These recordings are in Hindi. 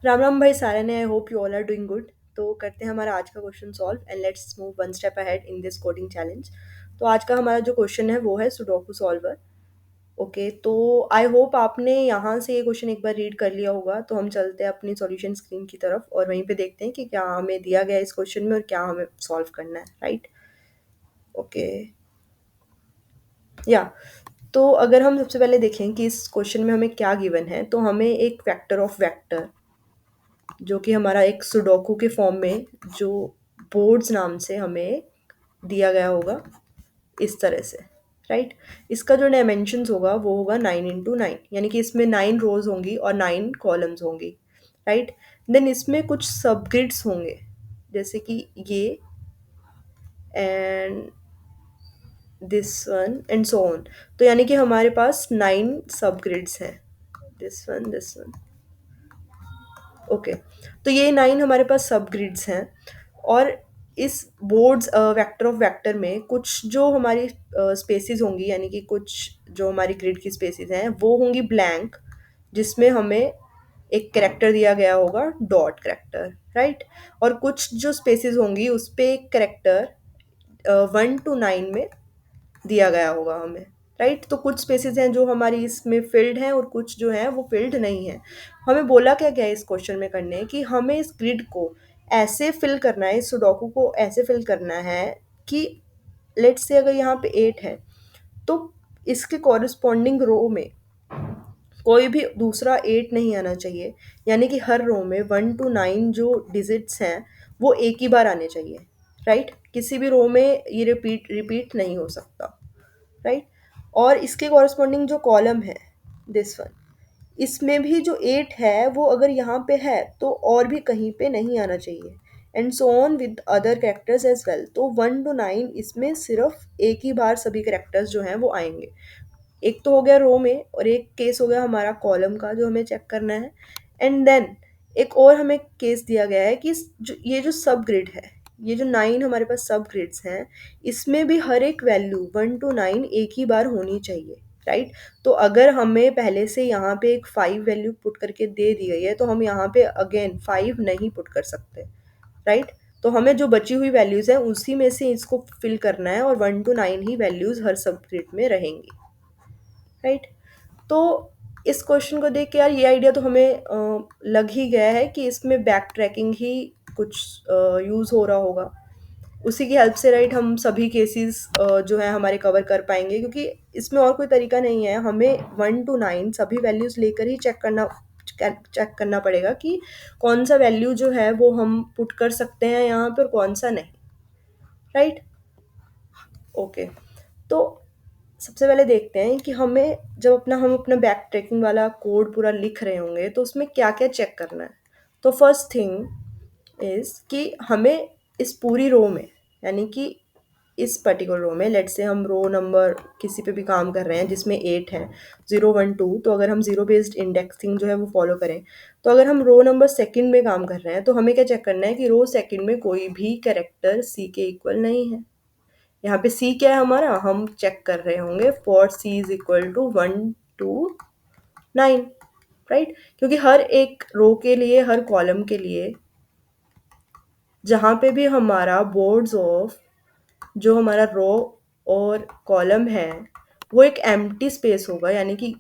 राम राम भाई सारे ने। I hope you all are doing good. तो करते हैं हमारा आज का question solve and let's move one step ahead in this coding challenge. तो आज का हमारा जो क्वेश्चन है वो है सुडोकू सॉल्वर। ओके, तो आई होप आपने यहाँ से ये क्वेश्चन एक बार रीड कर लिया होगा। तो हम चलते हैं अपनी सॉल्यूशन स्क्रीन की तरफ और वहीं पे देखते हैं कि क्या हमें दिया गया है इस क्वेश्चन में और क्या हमें सॉल्व करना है, राइट। ओके, या तो अगर हम सबसे पहले देखें कि इस क्वेश्चन में हमें क्या गिवन है, तो हमें एक वेक्टर ऑफ वेक्टर जो कि हमारा एक सुडोकू के फॉर्म में जो बोर्ड्स नाम से हमें दिया गया होगा इस तरह से, राइट। इसका जो डायमेंशंस होगा वो होगा 9 × 9, यानी कि इसमें 9 रोज होंगी और 9 कॉलम्स होंगी, राइट। देन इसमें कुछ सब ग्रिड्स होंगे जैसे कि ये and this one and so on. तो यानी कि हमारे पास 9 सब ग्रिड्स हैं, दिस वन। ओके, तो ये 9 हमारे पास सब ग्रिड्स हैं। और इस बोर्ड्स वेक्टर ऑफ वेक्टर में कुछ जो हमारी स्पेसिस होंगी, यानी कि कुछ जो हमारी ग्रिड की स्पेसिस हैं वो होंगी ब्लैंक, जिसमें हमें एक करेक्टर दिया गया होगा, डॉट करेक्टर, राइट। और कुछ जो स्पेसिस होंगी उस पे एक करेक्टर 1 to 9 में दिया गया होगा हमें, राइट। तो कुछ स्पेसेस हैं जो हमारी इसमें फिल्ड हैं और कुछ जो हैं वो फिल्ड नहीं है। हमें बोला क्या गया है इस क्वेश्चन में करने कि हमें इस ग्रिड को ऐसे फिल करना है, इस सुडोकू को ऐसे फिल करना है कि लेट्स से अगर यहाँ पे 8 है तो इसके कॉरिस्पॉन्डिंग रो में कोई भी दूसरा 8 नहीं आना चाहिए। यानी कि हर रो में 1 to 9 जो डिजिट्स हैं वो एक ही बार आने चाहिए, राइट। किसी भी रो में ये रिपीट रिपीट नहीं हो सकता, राइट। और इसके कॉरस्पॉन्डिंग जो कॉलम है, दिस वन, इसमें भी जो 8 है वो अगर यहाँ पे है तो और भी कहीं पे नहीं आना चाहिए, and so on with other characters as well. तो 1 to 9 इसमें सिर्फ एक ही बार सभी कैरेक्टर्स जो हैं वो आएंगे। एक तो हो गया रो में और एक केस हो गया हमारा कॉलम का जो हमें चेक करना है। एंड देन एक और हमें केस दिया गया है कि ये जो सब ग्रिड है, ये जो 9 हमारे पास सब ग्रिड्स हैं, इसमें भी हर एक वैल्यू 1 to 9 एक ही बार होनी चाहिए, राइट। तो अगर हमें पहले से यहाँ पे एक 5 वैल्यू पुट करके दे दी गई है तो हम यहाँ पे अगेन 5 नहीं पुट कर सकते, राइट। तो हमें जो बची हुई वैल्यूज़ हैं उसी में से इसको फिल करना है और 1 to 9 ही वैल्यूज़ हर सब ग्रिड में रहेंगी, राइट। तो इस क्वेश्चन को देख के यार ये आइडिया तो हमें लग ही गया है कि इसमें बैक ट्रैकिंग ही कुछ यूज़ हो रहा होगा। उसी की हेल्प से, राइट, हम सभी केसेस जो है हमारे कवर कर पाएंगे, क्योंकि इसमें और कोई तरीका नहीं है। हमें 1 to 9 सभी वैल्यूज़ लेकर ही चेक करना पड़ेगा कि कौन सा वैल्यू जो है वो हम पुट कर सकते हैं यहाँ पर, कौन सा नहीं, राइट। ओके, तो सबसे पहले देखते हैं कि हमें जब हम अपना बैक ट्रैकिंग वाला कोड पूरा लिख रहे होंगे तो उसमें क्या क्या चेक करना है। तो फर्स्ट थिंग इज़ कि हमें इस पूरी रो में, यानी कि इस पर्टिकुलर रो में, लेट से हम रो नंबर किसी पे भी काम कर रहे हैं जिसमें 8 है, 0 1 2, तो अगर हम ज़ीरो बेस्ड इंडेक्सिंग जो है वो फॉलो करें, तो अगर हम रो नंबर सेकंड में काम कर रहे हैं तो हमें क्या चेक करना है कि रो सेकंड में कोई भी कैरेक्टर सी के इक्वल नहीं है। यहाँ पे सी क्या है हमारा, हम चेक कर रहे होंगे for c is equal to 1 to 9, right. क्योंकि हर एक रो के लिए, हर कॉलम के लिए, जहाँ पे भी हमारा बोर्ड्स ऑफ जो हमारा रो और कॉलम है वो एक एम्प्टी स्पेस होगा, यानी कि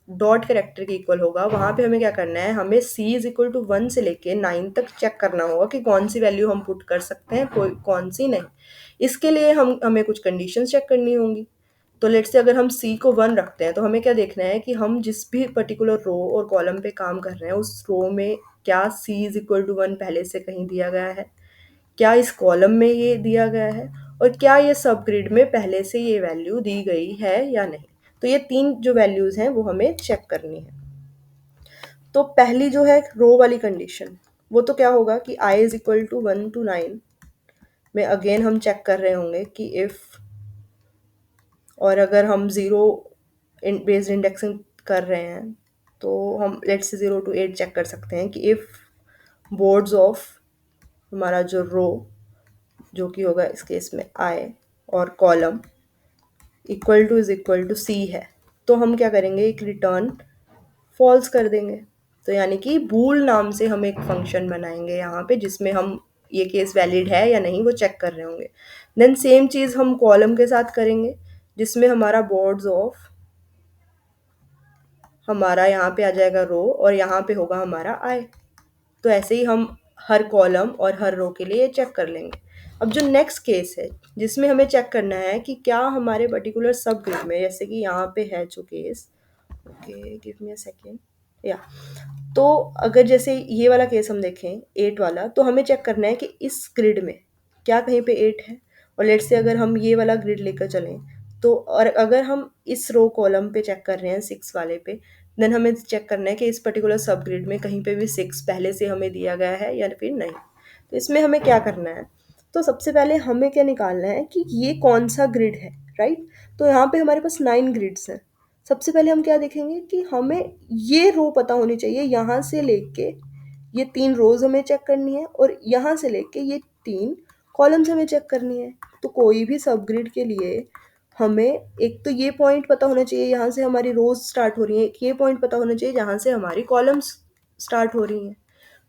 डॉट करेक्टर के इक्वल होगा, वहाँ पे हमें क्या करना है, हमें c इज इक्वल टू 1 से लेके 9 तक चेक करना होगा कि कौन सी वैल्यू हम पुट कर सकते हैं, कोई कौन सी नहीं। इसके लिए हमें कुछ कंडीशंस चेक करनी होंगी। तो लेट्स से अगर हम c को 1 रखते हैं तो हमें क्या देखना है कि हम जिस भी पर्टिकुलर रो और कॉलम पे काम कर रहे हैं उस रो में क्या c इज इक्वल टू 1 पहले से कहीं दिया गया है, क्या इस कॉलम में ये दिया गया है, और क्या ये सब ग्रिड में पहले से ये वैल्यू दी गई है या नहीं। तो ये 3 जो वैल्यूज़ हैं वो हमें चेक करनी है। तो पहली जो है रो वाली कंडीशन, वो तो क्या होगा कि i is equal to 1 to 9 में अगेन हम चेक कर रहे होंगे कि इफ़, और अगर हम ज़ीरो बेस्ड इंडेक्सिंग कर रहे हैं तो हम लेट्स से 0 to 8 चेक कर सकते हैं कि इफ़ बोर्ड्स ऑफ हमारा जो रो, जो कि होगा इस केस में i, और कॉलम इक्वल टू सी है, तो हम क्या करेंगे, एक रिटर्न फॉल्स कर देंगे, तो यानी कि बूल नाम से हम एक फंक्शन बनाएंगे यहाँ पे, जिसमें हम ये केस वैलिड है या नहीं वो चेक कर रहे होंगे। देन सेम चीज़ हम कॉलम के साथ करेंगे, जिसमें हमारा बोर्ड्स ऑफ हमारा यहाँ पे आ जाएगा रो, और यहाँ पे होगा हमारा आई। तो ऐसे ही हम हर कॉलम और हर रो के लिए चेक कर लेंगे। अब जो नेक्स्ट केस है, जिसमें हमें चेक करना है कि क्या हमारे पर्टिकुलर सब ग्रुप में, जैसे कि यहाँ पे है जो case, okay give me a second, या तो अगर जैसे ये वाला केस हम देखें 8 वाला, तो हमें चेक करना है कि इस ग्रिड में क्या कहीं पे 8 है। और लेट्स से अगर हम ये वाला ग्रिड लेकर चलें, तो और अगर हम इस रो कॉलम पे चेक कर रहे हैं 6 वाले पे, देन हमें चेक करना है कि इस पर्टिकुलर सब ग्रिड में कहीं पे भी 6 पहले से हमें दिया गया है या फिर नहीं। तो इसमें हमें क्या करना है, तो सबसे पहले हमें क्या निकालना है कि ये कौन सा ग्रिड है, राइट। तो यहाँ पे हमारे पास 9 ग्रिड्स हैं। सबसे पहले हम क्या देखेंगे कि हमें ये रो पता होनी चाहिए, यहाँ से लेके ये 3 रोज हमें चेक करनी है, और यहाँ से लेके ये 3 कॉलम्स हमें चेक करनी है। तो कोई भी सब ग्रिड के लिए हमें एक तो ये पॉइंट पता होना चाहिए, यहाँ से हमारी रोज स्टार्ट हो रही है, एक ये पॉइंट पता होना चाहिए जहाँ से हमारी कॉलम्स स्टार्ट हो रही हैं।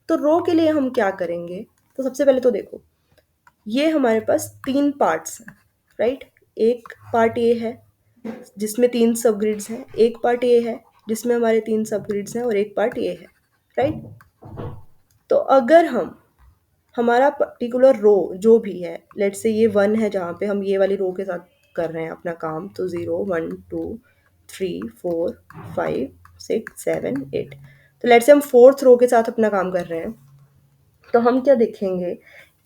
तो रो के लिए हम क्या करेंगे, तो सबसे पहले तो देखो, ये हमारे पास 3 पार्ट्स हैं, राइट। एक पार्ट ये है जिसमें 3 सब ग्रिड्स हैं, एक पार्ट ये है जिसमें हमारे 3 सब ग्रिड्स हैं, और एक पार्ट ये है, राइट। तो अगर हम हमारा पर्टिकुलर रो जो भी है, लेट्स से ये 1 है जहाँ पे हम ये वाली रो के साथ कर रहे हैं अपना काम, तो 0 1 2 3 4 5 6 7 8, तो लेट्स से हम फोर्थ रो के साथ अपना काम कर रहे हैं। तो हम क्या देखेंगे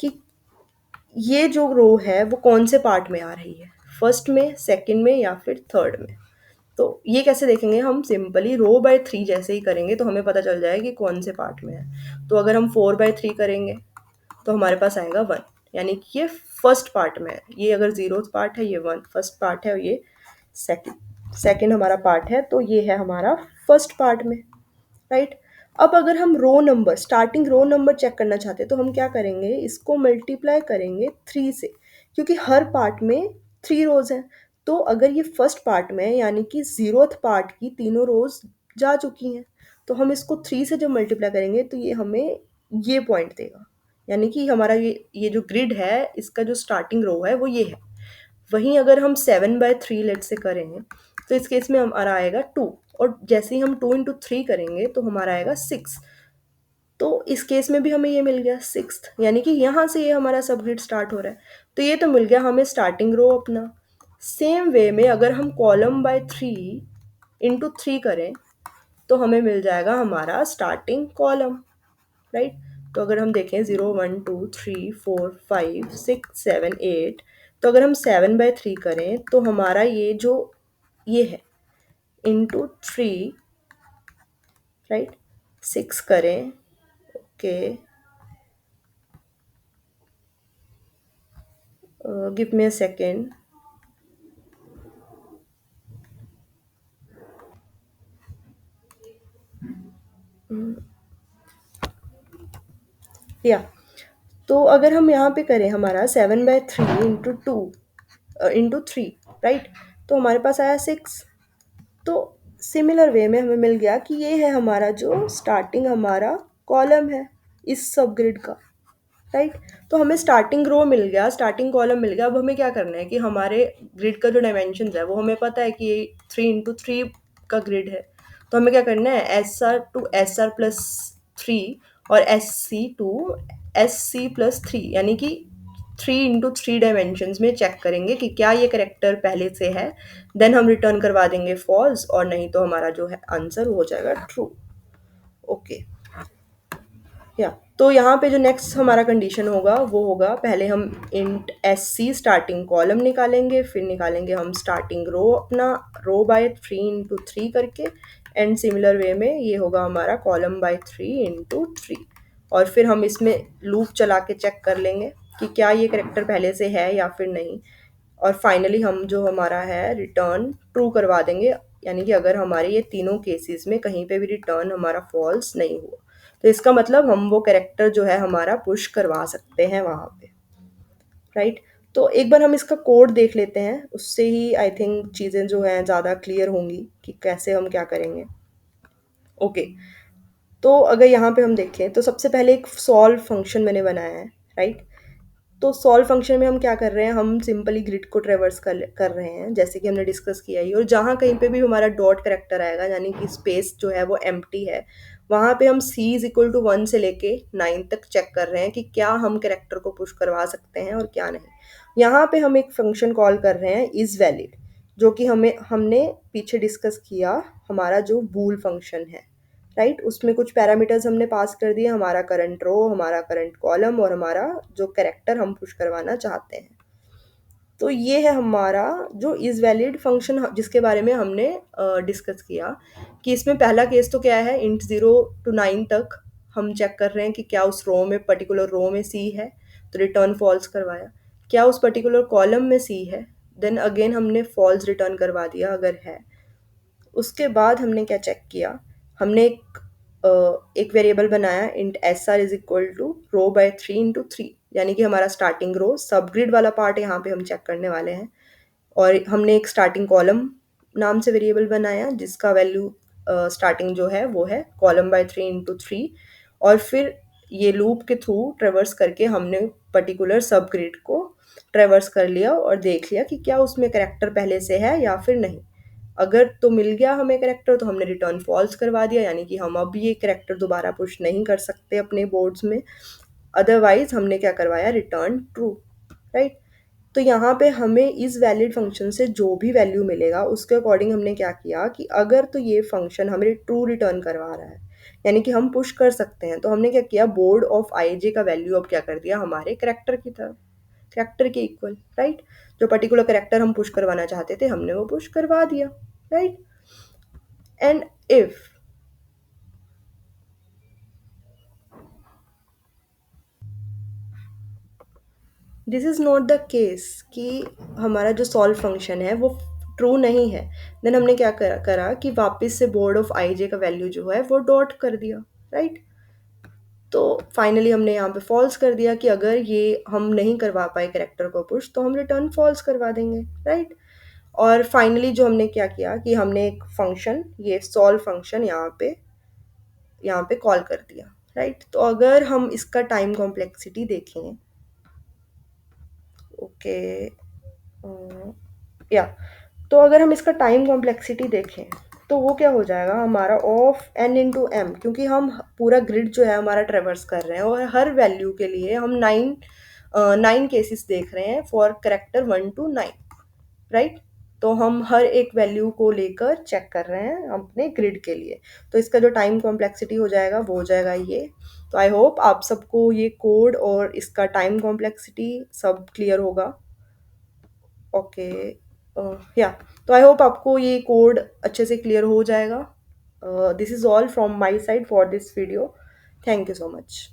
कि ये जो रो है वो कौन से पार्ट में आ रही है, फर्स्ट में, सेकंड में, या फिर थर्ड में। तो ये कैसे देखेंगे, हम सिंपली रो बाय 3 जैसे ही करेंगे तो हमें पता चल जाएगा कि कौन से पार्ट में है। तो अगर हम 4/3 करेंगे तो हमारे पास आएगा 1, यानी कि ये फर्स्ट पार्ट में है। ये अगर जीरो पार्ट है, ये 1 फर्स्ट पार्ट है, और ये सेकंड हमारा पार्ट है, तो ये है हमारा फर्स्ट पार्ट में, राइट। अब अगर हम row number, starting row number check करना चाहते हैं, तो हम क्या करेंगे, इसको मल्टीप्लाई करेंगे 3 से, क्योंकि हर पार्ट में 3 रोज हैं। तो अगर ये फर्स्ट पार्ट में है, यानी कि जीरोथ पार्ट की तीनों रोज जा चुकी हैं, तो हम इसको 3 से जब मल्टीप्लाई करेंगे तो ये हमें ये पॉइंट देगा, यानी कि हमारा ये जो ग्रिड है इसका जो स्टार्टिंग रो है वो ये है। वहीं अगर हम 7/3 लेट से करें, तो इस केस में हमारा आएगा 2, और जैसे ही हम 2 × 3 करेंगे तो हमारा आएगा 6। तो इस केस में भी हमें ये मिल गया 6th, यानी कि यहाँ से ये हमारा सब ग्रिड स्टार्ट हो रहा है। तो ये तो मिल गया हमें स्टार्टिंग रो अपना। सेम वे में अगर हम कॉलम बाय 3 × 3 करें तो हमें मिल जाएगा हमारा स्टार्टिंग कॉलम, राइट। तो अगर हम देखें 0 1 2 3 4 5 6 7 8, तो अगर हम 7/3 करें तो हमारा ये जो ये है इंटू 3, राइट, 6 करें, okay, give me a second, या तो अगर हम यहाँ पे करें हमारा 7/3 इंटू 3, राइट, तो हमारे पास आया 6। तो सिमिलर वे में हमें मिल गया कि ये है हमारा जो स्टार्टिंग हमारा कॉलम है इस सब ग्रिड का, राइट। तो हमें स्टार्टिंग रो मिल गया, स्टार्टिंग कॉलम मिल गया। अब हमें क्या करना है कि हमारे ग्रिड का जो डायमेंशन है वो हमें पता है कि ये 3 × 3 का ग्रिड है। तो हमें क्या करना है, SR to SR+3 और SC to SC+3, यानी कि 3 × 3 डायमेंशंस में चेक करेंगे कि क्या ये करेक्टर पहले से है। देन हम रिटर्न करवा देंगे फॉल्स, और नहीं तो हमारा जो है आंसर हो जाएगा ट्रू, ओके। या तो यहाँ पे जो नेक्स्ट हमारा कंडीशन होगा वो होगा, पहले हम इंट SC स्टार्टिंग कॉलम निकालेंगे, फिर निकालेंगे हम स्टार्टिंग रो अपना, रो बाय 3 × 3 करके, एंड सिमिलर वे में ये होगा हमारा कॉलम बाय 3 × 3, और फिर हम इसमें लूप चला के चेक कर लेंगे कि क्या ये करेक्टर पहले से है या फिर नहीं। और फाइनली हम जो हमारा है रिटर्न ट्रू करवा देंगे, यानी कि अगर हमारे ये तीनों केसेस में कहीं पे भी रिटर्न हमारा फॉल्स नहीं हुआ, तो इसका मतलब हम वो कैरेक्टर जो है हमारा पुश करवा सकते हैं वहाँ पे, राइट। तो एक बार हम इसका कोड देख लेते हैं, उससे ही आई थिंक चीज़ें जो हैं ज़्यादा क्लियर होंगी कि कैसे हम क्या करेंगे, ओके। तो अगर यहाँ पे हम देखें तो सबसे पहले एक सॉल्व फंक्शन मैंने बनाया है, राइट? तो सॉल्व फंक्शन में हम क्या कर रहे हैं, हम सिंपली ग्रिड को ट्रेवर्स कर रहे हैं जैसे कि हमने डिस्कस किया ही। और जहाँ कहीं पे भी हमारा डॉट करेक्टर आएगा यानी कि स्पेस जो है वो एम्प्टी है, वहाँ पे हम c इज इक्वल टू 1 से लेके 9 तक चेक कर रहे हैं कि क्या हम करेक्टर को पुश करवा सकते हैं और क्या नहीं। यहाँ पे हम एक फंक्शन कॉल कर रहे हैं इज़ वैलिड, जो कि हमने पीछे डिस्कस किया, हमारा जो बूल फंक्शन है, राइट? उसमें कुछ पैरामीटर्स हमने पास कर दिए, हमारा करंट रो, हमारा करंट कॉलम और हमारा जो कैरेक्टर हम पुश करवाना चाहते हैं। तो ये है हमारा जो इज़ वैलिड फंक्शन जिसके बारे में हमने डिस्कस किया कि इसमें पहला केस तो क्या है, इंट 0 to 9 तक हम चेक कर रहे हैं कि क्या उस रो में, पर्टिकुलर रो में सी है, तो रिटर्न फॉल्स करवाया। क्या उस पर्टिकुलर कॉलम में सी है, देन अगेन हमने फॉल्स रिटर्न करवा दिया अगर है। उसके बाद हमने क्या चेक किया, हमने एक वेरिएबल बनाया int s r is equal to row by 3 into 3, यानी कि हमारा स्टार्टिंग रो सब ग्रिड वाला पार्ट यहाँ पे हम चेक करने वाले हैं। और हमने एक स्टार्टिंग कॉलम नाम से वेरिएबल बनाया जिसका वैल्यू स्टार्टिंग जो है वो है कॉलम बाय 3 into 3। और फिर ये लूप के थ्रू ट्रेवर्स करके हमने पर्टिकुलर सब ग्रिड को ट्रेवर्स कर लिया और देख लिया कि क्या उसमें करेक्टर पहले से है या फिर नहीं। अगर तो मिल गया हमें करेक्टर तो हमने रिटर्न फॉल्स करवा दिया, यानी कि हम अब ये करेक्टर दोबारा पुश नहीं कर सकते अपने बोर्ड्स में। अदरवाइज हमने क्या करवाया, रिटर्न ट्रू, राइट? तो यहाँ पे हमें इस वैलिड फंक्शन से जो भी वैल्यू मिलेगा उसके अकॉर्डिंग हमने क्या किया कि अगर तो ये फंक्शन हमें ट्रू रिटर्न करवा रहा है यानी कि हम पुश कर सकते हैं, तो हमने क्या किया, बोर्ड ऑफ आई जे का वैल्यू अब क्या कर दिया हमारे करेक्टर की तरफ, करेक्टर के इक्वल, राइट? जो पर्टिकुलर करेक्टर हम पुश करवाना चाहते थे हमने वो पुश करवा दिया, right? And if this is not the case कि हमारा जो सॉल्व फंक्शन है वो ट्रू नहीं है, देन हमने क्या करा कि वापस से बोर्ड ऑफ आई जे का वैल्यू जो है वो डॉट कर दिया, राइट? तो फाइनली हमने यहाँ पे फॉल्स कर दिया कि अगर ये हम नहीं करवा पाए करेक्टर को पुश तो हम रिटर्न फॉल्स करवा देंगे, राइट? और फाइनली जो हमने क्या किया कि हमने एक फंक्शन, ये सॉल्व फंक्शन यहाँ पे कॉल कर दिया, राइट? तो अगर हम इसका टाइम कॉम्प्लेक्सिटी देखें, ओके, या तो अगर हम इसका टाइम कॉम्प्लेक्सिटी देखें तो वो क्या हो जाएगा हमारा ऑफ n इंटू एम, क्योंकि हम पूरा ग्रिड जो है हमारा ट्रेवर्स कर रहे हैं और हर वैल्यू के लिए हम 9 केसेस देख रहे हैं फॉर करेक्टर 1 to 9, राइट? तो हम हर एक वैल्यू को लेकर चेक कर रहे हैं अपने ग्रिड के लिए। तो इसका जो टाइम कॉम्प्लेक्सिटी हो जाएगा वो हो जाएगा ये। तो आई होप आप सबको ये कोड और इसका टाइम कॉम्प्लेक्सिटी सब क्लियर होगा। ओके, या तो आई होप आपको ये कोड अच्छे से क्लियर हो जाएगा। This is all from my side for this video. Thank you so much.